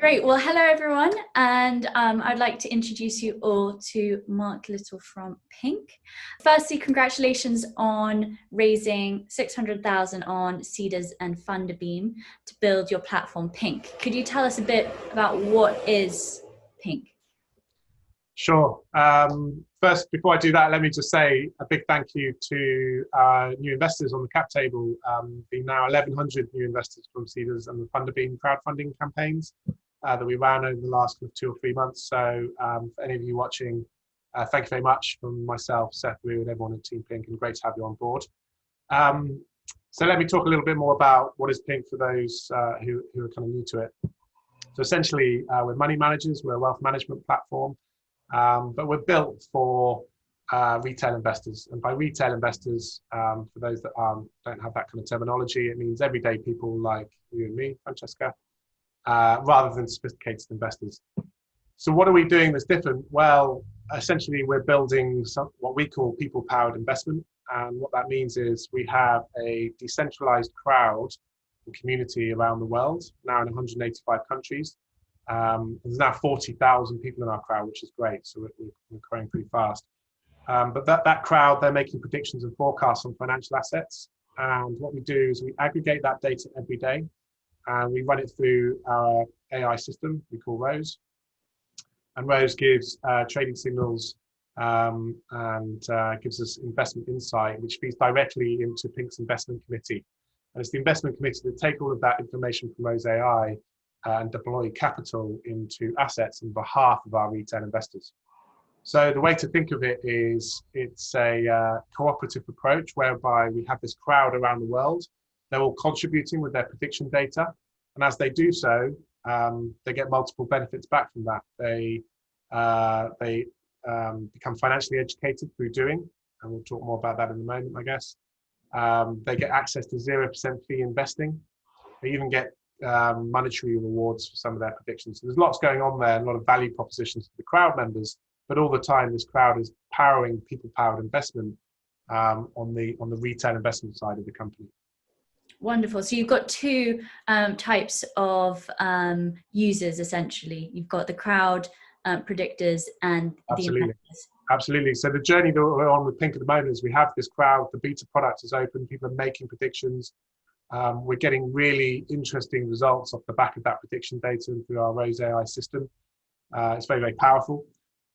Great. Well, hello everyone, and I'd like to introduce you all to Mark Little from Pynk. Firstly, congratulations on raising 600,000 on Seeders and Funderbeam to build your platform Pynk. Could you tell us a bit about what is Pynk? Sure. First, before I do that, let me just say a big thank you to new investors on the cap table. Being now 1,100 new investors from Seeders and the Funderbeam crowdfunding campaigns that we ran over the last 2 or 3 months. So for any of you watching, thank you very much from myself, Seth, Rue, and everyone at Team Pynk, and great to have you on board. So let me talk a little bit more about what is Pynk for those who are kind of new to it. So essentially, we're money managers, we're a wealth management platform. But we're built for retail investors, and by retail investors, for those that don't have that kind of terminology, it means everyday people like you and me, Francesca, rather than sophisticated investors. So what are we doing that's different? Well, essentially we're building what we call people-powered investment, and what that means is we have a decentralized crowd and community around the world, now in 185 countries. There's now 40,000 people in our crowd, which is great. So we're growing pretty fast. But that crowd, they're making predictions and forecasts on financial assets. And what we do is we aggregate that data every day, and we run it through our AI system we call Rose. And Rose gives trading signals and gives us investment insight, which feeds directly into Pynk's investment committee. And it's the investment committee that take all of that information from Rose AI and deploy capital into assets on behalf of our retail investors. So the way to think of it is it's a cooperative approach whereby we have this crowd around the world. They're all contributing with their prediction data. And as they do so, they get multiple benefits back from that. They become financially educated through doing, and we'll talk more about that in a moment, I guess. They get access to 0% fee investing. They even get monetary rewards for some of their predictions. So there's lots going on there, and a lot of value propositions for the crowd members, but all the time this crowd is powering people-powered investment on the retail investment side of the company. Wonderful. So you've got two types of users, essentially. You've got the crowd predictors and the investors. Absolutely. So the journey that we're on with Pynk at the moment is we have this crowd, the beta product is open, people are making predictions. We're getting really interesting results off the back of that prediction data and through our Rose AI system. It's very, very powerful.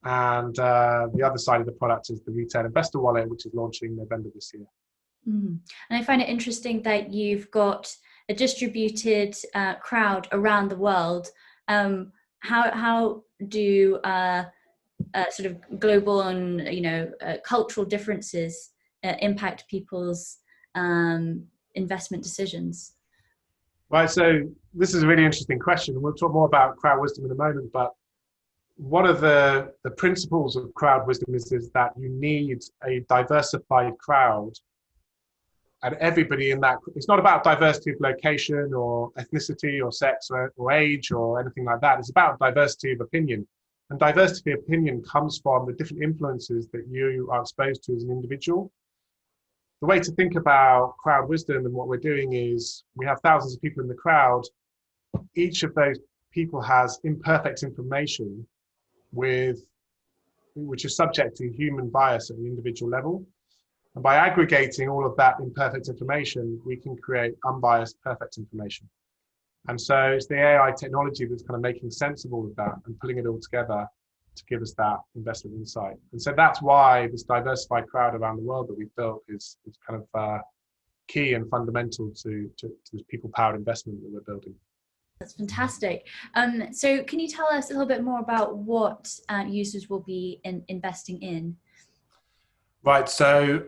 And the other side of the product is the retail investor wallet, which is launching November this year. And I find it interesting that you've got a distributed crowd around the world. How do sort of global and cultural differences impact people's investment decisions? Right, so this is a really interesting question, and we'll talk more about crowd wisdom in a moment, but one of the principles of crowd wisdom is that you need a diversified crowd, and everybody in that, it's not about diversity of location or ethnicity or sex or age or anything like that. It's about diversity of opinion, and diversity of opinion comes from the different influences that you are exposed to as an individual. The way to think about crowd wisdom and what we're doing is we have thousands of people in the crowd. Each of those people has imperfect information which is subject to human bias at the individual level. And by aggregating all of that imperfect information, we can create unbiased, perfect information. And so it's the AI technology that's kind of making sense of all of that and pulling it all together to give us that investment insight. And so that's why this diversified crowd around the world that we've built is kind of key and fundamental to this people-powered investment that we're building. That's fantastic. So can you tell us a little bit more about what users will be investing in? Right, so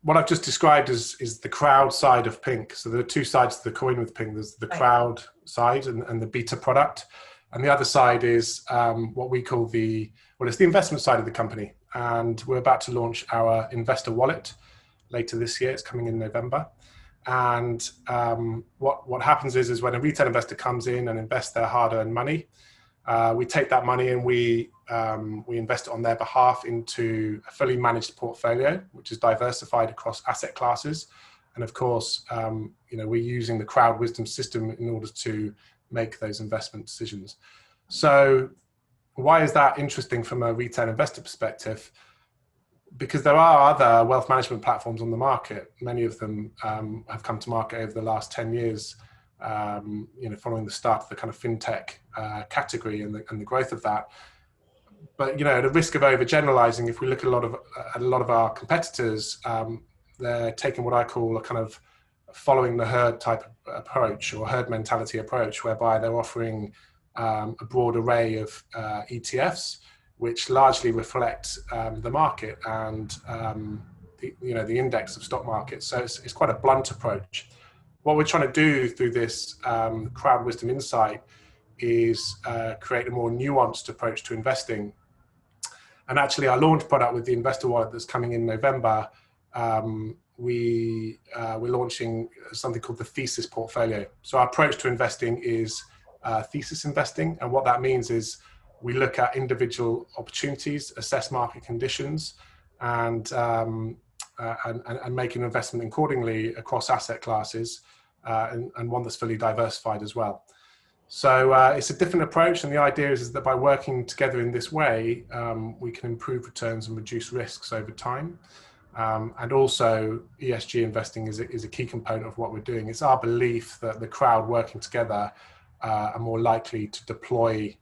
what I've just described is the crowd side of Pynk. So there are two sides to the coin with Pynk. There's the crowd side and the beta product. And the other side is what we call it's the investment side of the company. And we're about to launch our investor wallet later this year. It's coming in November. And what happens is when a retail investor comes in and invests their hard-earned money, we take that money and we invest it on their behalf into a fully managed portfolio, which is diversified across asset classes. And of course, we're using the crowd wisdom system in order to make those investment decisions. So why is that interesting from a retail investor perspective? Because there are other wealth management platforms on the market. Many of them have come to market over the last 10 years, following the start of the kind of FinTech category and the growth of that. But at the risk of overgeneralizing, if we look at a lot of our competitors, they're taking what I call a kind of following the herd type approach, or herd mentality approach, whereby they're offering a broad array of ETFs, which largely reflect the market and the index of stock markets. So it's quite a blunt approach. What we're trying to do through this crowd wisdom insight is create a more nuanced approach to investing. And actually, our launch product with the investor wallet that's coming in November, we're launching something called the Thesis Portfolio. So our approach to investing is thesis investing, and what that means is we look at individual opportunities, assess market conditions, and make an investment accordingly across asset classes, and one that's fully diversified as well. So it's a different approach, and the idea is that by working together in this way, we can improve returns and reduce risks over time. And also, ESG investing is a key component of what we're doing. It's our belief that the crowd working together are more likely to deploy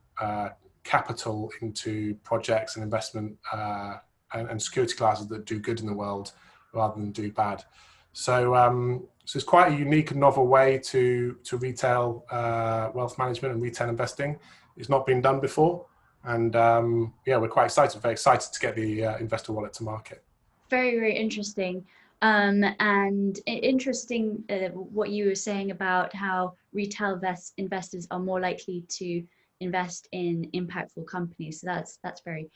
capital into projects and investment and security classes that do good in the world rather than do bad. So it's quite a unique and novel way to retail wealth management and retail investing. It's not been done before, and we're quite excited, very excited to get the investor wallet to market. Very, very interesting. And interesting what you were saying about how retail investors are more likely to invest in impactful companies. So that's very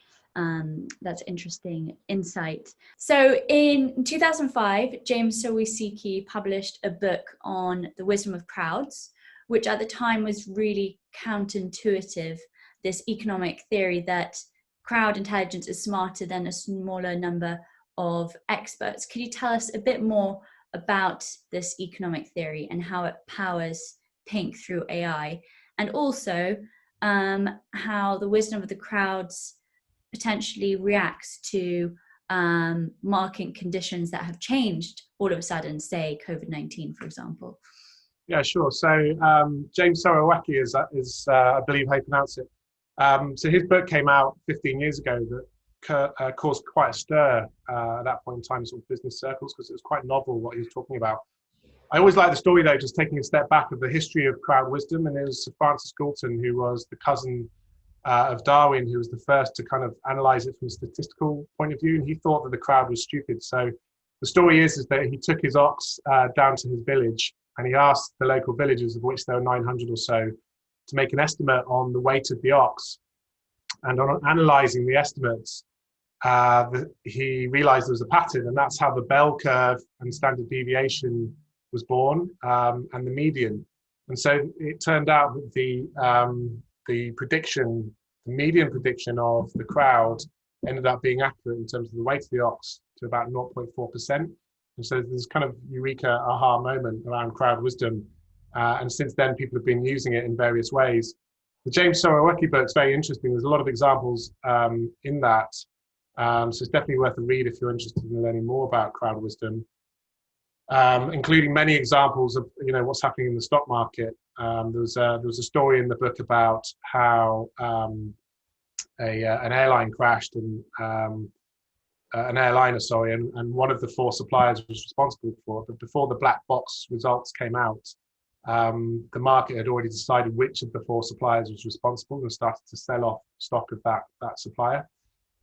that's interesting insight. So in 2005, James Sawicki published a book on the wisdom of crowds, which at the time was really counterintuitive. This economic theory that crowd intelligence is smarter than a smaller number of experts. Could you tell us a bit more about this economic theory and how it powers Pynk through AI, and also how the wisdom of the crowds potentially reacts to market conditions that have changed all of a sudden, say COVID-19, for example? Yeah, sure. So James Sawicki is I believe how you pronounce it. So his book came out 15 years ago that caused quite a stir at that point in time, sort of business circles, because it was quite novel what he was talking about. I always like the story, though, just taking a step back, of the history of crowd wisdom. And it was Sir Francis Galton, who was the cousin of Darwin, who was the first to kind of analyze it from a statistical point of view. And he thought that the crowd was stupid. So the story is that he took his ox down to his village, and he asked the local villagers, of which there were 900 or so, to make an estimate on the weight of the ox. And on analyzing the estimates, he realized there was a pattern, and that's how the bell curve and standard deviation was born, and the median. And so it turned out that the prediction, the median prediction of the crowd, ended up being accurate in terms of the weight of the ox to about 0.4%. And so there's kind of eureka aha moment around crowd wisdom. And since then, people have been using it in various ways. The James Sawicki book is very interesting. There's a lot of examples in that. So it's definitely worth a read if you're interested in learning more about crowd wisdom, including many examples of what's happening in the stock market. There was a story in the book about how an airline crashed, and an airliner, sorry, and one of the four suppliers was responsible for it. But before the black box results came out, the market had already decided which of the four suppliers was responsible and started to sell off stock of that supplier.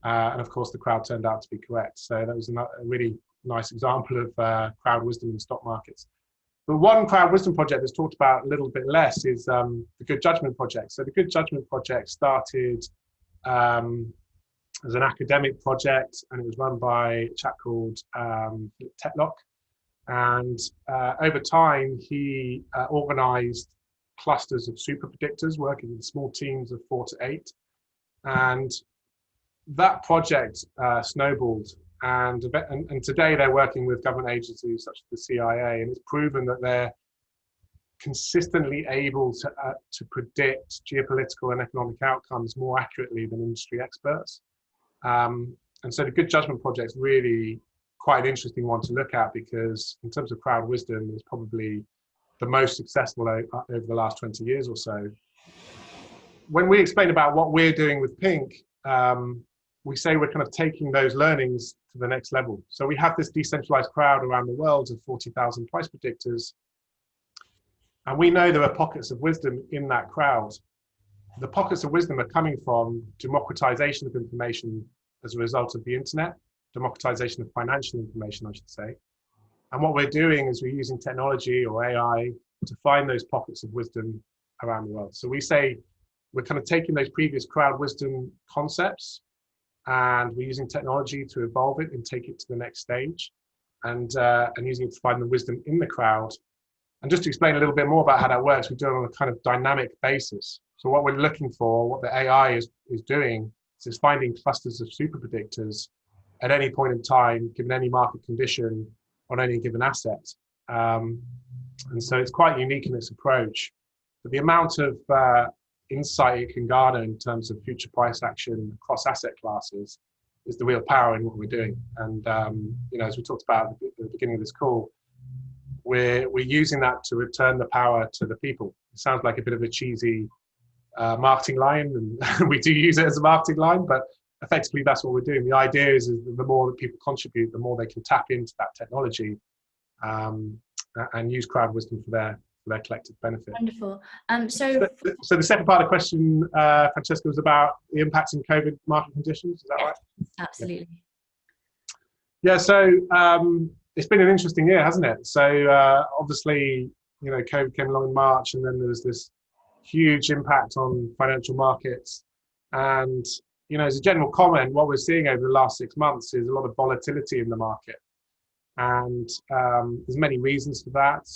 And of course, the crowd turned out to be correct. So that was a really nice example of crowd wisdom in stock markets. But one crowd wisdom project that's talked about a little bit less is the Good Judgement project. So the Good Judgement project started as an academic project, and it was run by a chap called Tetlock. And over time, he organized clusters of super predictors working in small teams of 4 to 8. And that project snowballed. And today they're working with government agencies such as the CIA, and it's proven that they're consistently able to predict geopolitical and economic outcomes more accurately than industry experts. And so the Good Judgement project is really quite an interesting one to look at, because in terms of crowd wisdom, it's probably the most successful over the last 20 years or so. When we explain about what we're doing with Pynk, we say we're kind of taking those learnings to the next level. So we have this decentralized crowd around the world of 40,000 price predictors. And we know there are pockets of wisdom in that crowd. The pockets of wisdom are coming from democratization of information as a result of the internet, democratization of financial information, I should say. And what we're doing is we're using technology or AI to find those pockets of wisdom around the world. So we say we're kind of taking those previous crowd wisdom concepts, and we're using technology to evolve it and take it to the next stage, and using it to find the wisdom in the crowd. And just to explain a little bit more about how that works, we do it on a kind of dynamic basis. So what we're looking for, what the AI is doing, is finding clusters of super predictors at any point in time, given any market condition on any given asset. And so it's quite unique in its approach. But the amount of insight it can garner in terms of future price action across asset classes is the real power in what we're doing. And as we talked about at the beginning of this call, we're using that to return the power to the people. It sounds like a bit of a cheesy marketing line, and we do use it as a marketing line, but effectively that's what we're doing. The idea is the more that people contribute, the more they can tap into that technology and use crowd wisdom for their collective benefit. Wonderful. So the second part of the question, Francesca, was about the impacts in COVID market conditions. Is that right? Absolutely. Yeah. So it's been an interesting year, hasn't it? So obviously, COVID came along in March, and then there was this huge impact on financial markets. And as a general comment, what we're seeing over the last 6 months is a lot of volatility in the market, and there's many reasons for that.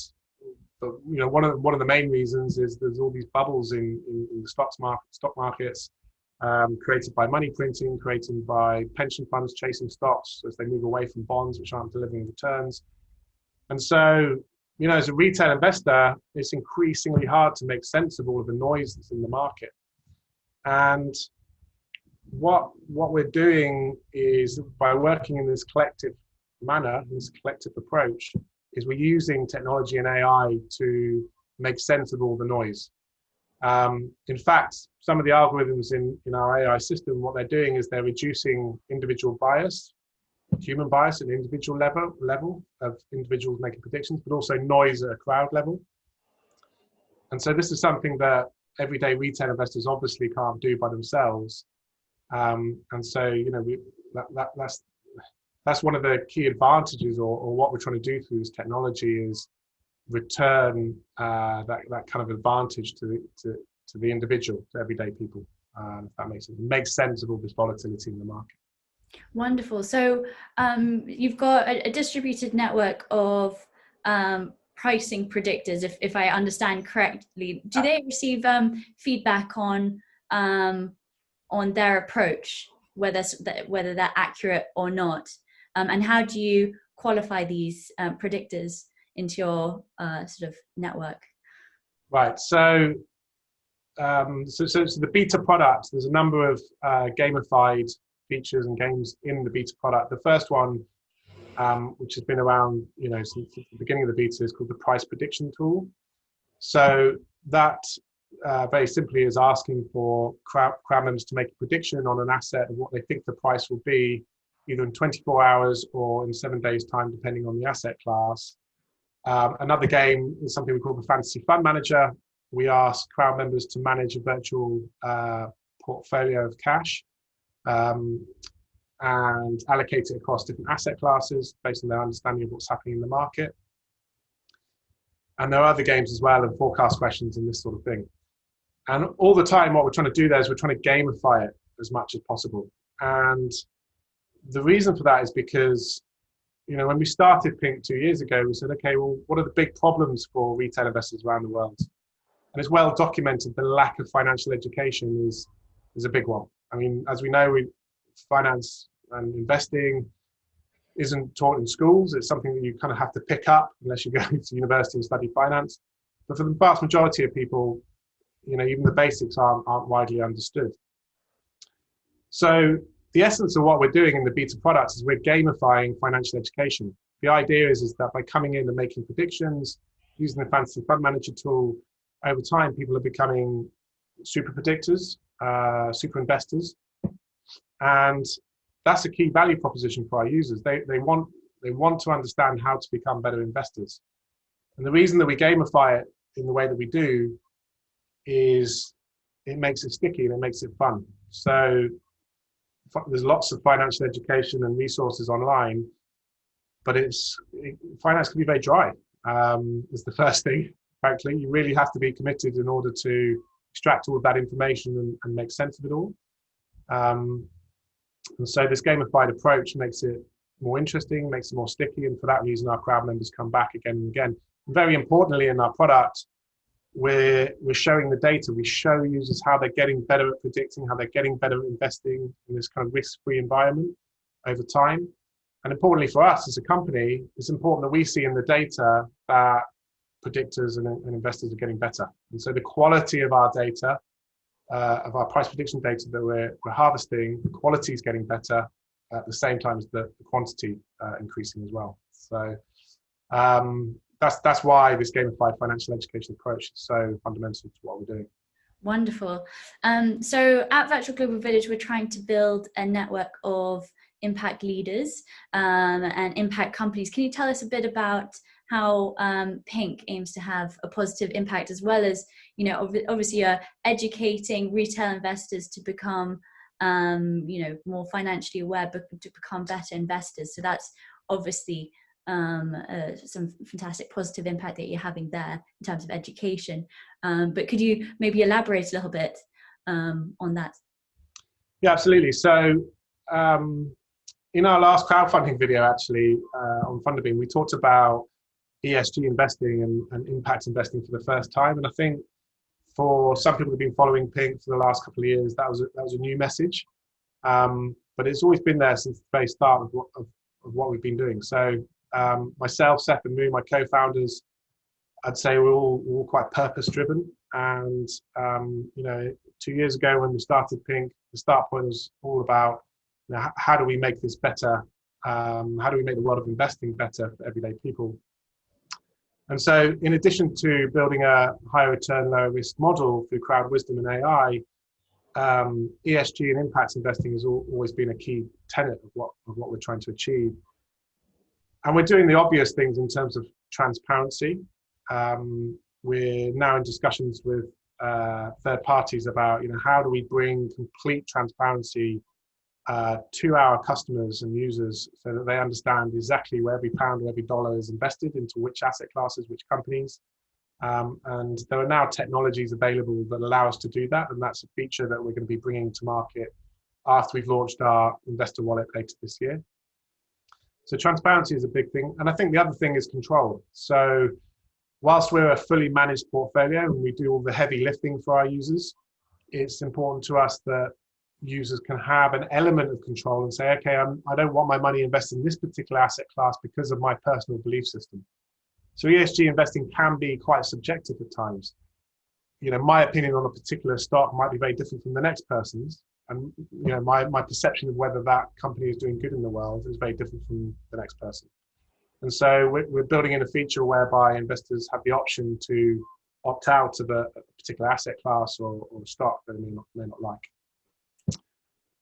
But one of the main reasons is there's all these bubbles in the stock markets, created by money printing, created by pension funds chasing stocks as they move away from bonds which aren't delivering returns. And so, as a retail investor, it's increasingly hard to make sense of all of the noise that's in the market. And what we're doing is, by working in this collective manner, this collective approach, is we're using technology and AI to make sense of all the noise. In fact, some of the algorithms in our AI system, what they're doing is they're reducing individual bias, human bias at an individual level of individuals making predictions, but also noise at a crowd level. And so this is something that everyday retail investors obviously can't do by themselves. And so, that's one of the key advantages, or what we're trying to do through this technology, is return that kind of advantage to the individual, to everyday people, if that makes sense. It makes sense of all this volatility in the market. Wonderful. So you've got a distributed network of pricing predictors, if I understand correctly. Do they receive feedback on their approach, whether they're accurate or not? And how do you qualify these predictors into your sort of network? Right. So the beta product, there's a number of gamified features and games in the beta product. The first one, which has been around, since the beginning of the beta, is called the price prediction tool. So that very simply is asking for crowd members to make a prediction on an asset of what they think the price will be, either in 24 hours or in 7 days' time, depending on the asset class. Another game is something we call the Fantasy Fund Manager. We ask crowd members to manage a virtual portfolio of cash and allocate it across different asset classes based on their understanding of what's happening in the market. And there are other games as well, and forecast questions and this sort of thing. And all the time, what we're trying to do there is we're trying to gamify it as much as possible. And the reason for that is because, when we started Pynk 2 years ago, we said, okay, well, what are the big problems for retail investors around the world? And it's well documented the lack of financial education is a big one. I mean, as we know, finance and investing isn't taught in schools. It's something that you kind of have to pick up unless you go to university and study finance. But for the vast majority of people, even the basics aren't widely understood. So the essence of what we're doing in the beta products is we're gamifying financial education. The idea is that by coming in and making predictions, using the fancy fund manager tool, over time, people are becoming super predictors, super investors. And that's a key value proposition for our users. They want to understand how to become better investors. And the reason that we gamify it in the way that we do is it makes it sticky and it makes it fun. So there's lots of financial education and resources online, but finance can be very dry. Is the first thing. Frankly, you really have to be committed in order to extract all of that information and make sense of it all. And so this gamified approach makes it more interesting, makes it more sticky, and for that reason, our crowd members come back again and again. And very importantly, in our product, we're showing the data. We show users how they're getting better at predicting, how they're getting better at investing in this kind of risk-free environment over time. And importantly for us as a company, it's important that we see in the data that predictors and investors are getting better. And so the quality of our data, of our price prediction data that we're harvesting, the quality is getting better at the same time as the quantity increasing as well. So that's why this gamified financial education approach is so fundamental to what we're doing. Wonderful. So at Virtual Global Village, we're trying to build a network of impact leaders and impact companies. Can you tell us a bit about how Pynk aims to have a positive impact, as well as, obviously you're educating retail investors to become, more financially aware, but to become better investors. So that's obviously some fantastic positive impact that you're having there in terms of education. But could you maybe elaborate a little bit on that? Yeah, absolutely. So in our last crowdfunding video, actually, on Fundabin, we talked about ESG investing and impact investing for the first time. And I think for some people who've been following Pynk for the last couple of years, that was a new message. But it's always been there since the very start of what we've been doing. So myself, Seth and Moo, my co-founders, I'd say we're all quite purpose-driven. And 2 years ago when we started Pynk, the start point was all about how do we make this better? How do we make the world of investing better for everyday people? And so in addition to building a higher return, lower risk model through crowd wisdom and AI, ESG and impact investing has always been a key tenet of what we're trying to achieve. And we're doing the obvious things in terms of transparency. We're now in discussions with third parties about how do we bring complete transparency to our customers and users so that they understand exactly where every pound or every dollar is invested into which asset classes, which companies. And there are now technologies available that allow us to do that. And that's a feature that we're going to be bringing to market after we've launched our investor wallet later this year. So transparency is a big thing. And I think the other thing is control. So whilst we're a fully managed portfolio and we do all the heavy lifting for our users, it's important to us that users can have an element of control and say, okay, I don't want my money invested in this particular asset class because of my personal belief system. So ESG investing can be quite subjective at times. My opinion on a particular stock might be very different from the next person's. And my perception of whether that company is doing good in the world is very different from the next person. And so we're building in a feature whereby investors have the option to opt out of a particular asset class or stock that they may not like.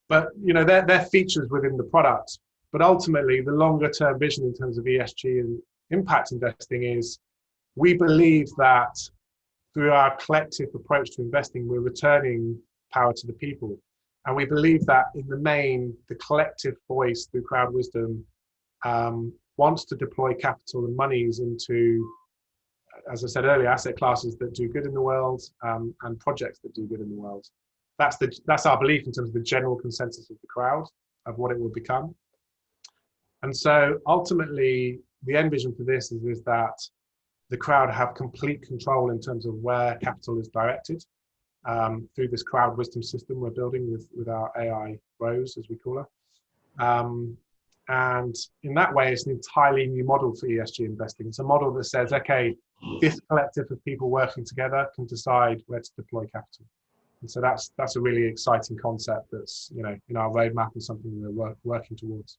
But they're features within the product. But ultimately, the longer term vision in terms of ESG and impact investing is we believe that through our collective approach to investing, we're returning power to the people. And we believe that in the main, the collective voice through crowd wisdom wants to deploy capital and monies into, as I said earlier, asset classes that do good in the world and projects that do good in the world. That's our belief in terms of the general consensus of the crowd of what it will become. And so ultimately, the end vision for this is that the crowd have complete control in terms of where capital is directed through this crowd wisdom system we're building with our AI Rose, as we call her. And in that way, it's an entirely new model for ESG investing. It's a model that says, okay, this collective of people working together can decide where to deploy capital. And so that's a really exciting concept that's, you know, in our roadmap and something we're working towards.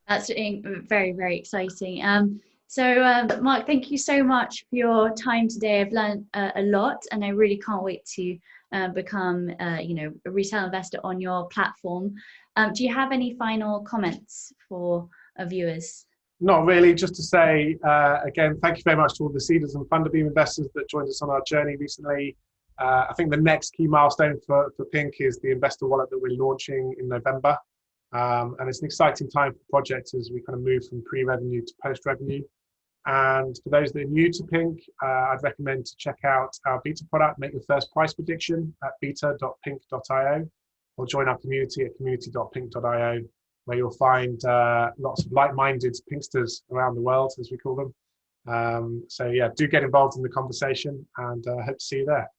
That's very, very exciting. Mark, thank you so much for your time today. I've learned a lot, and I really can't wait to become, you know, a retail investor on your platform. Do you have any final comments for our viewers? Not really, just to say, again, thank you very much to all the seeders and Fundabeam investors that joined us on our journey recently. I think the next key milestone for Pynk is the investor wallet that we're launching in November. And it's an exciting time for projects as we kind of move from pre-revenue to post-revenue. And for those that are new to Pynk, I'd recommend to check out our beta product, make your first price prediction at beta.pynk.io, or join our community at community.pynk.io, where you'll find lots of like-minded Pynksters around the world, as we call them. So yeah, do get involved in the conversation, and hope to see you there.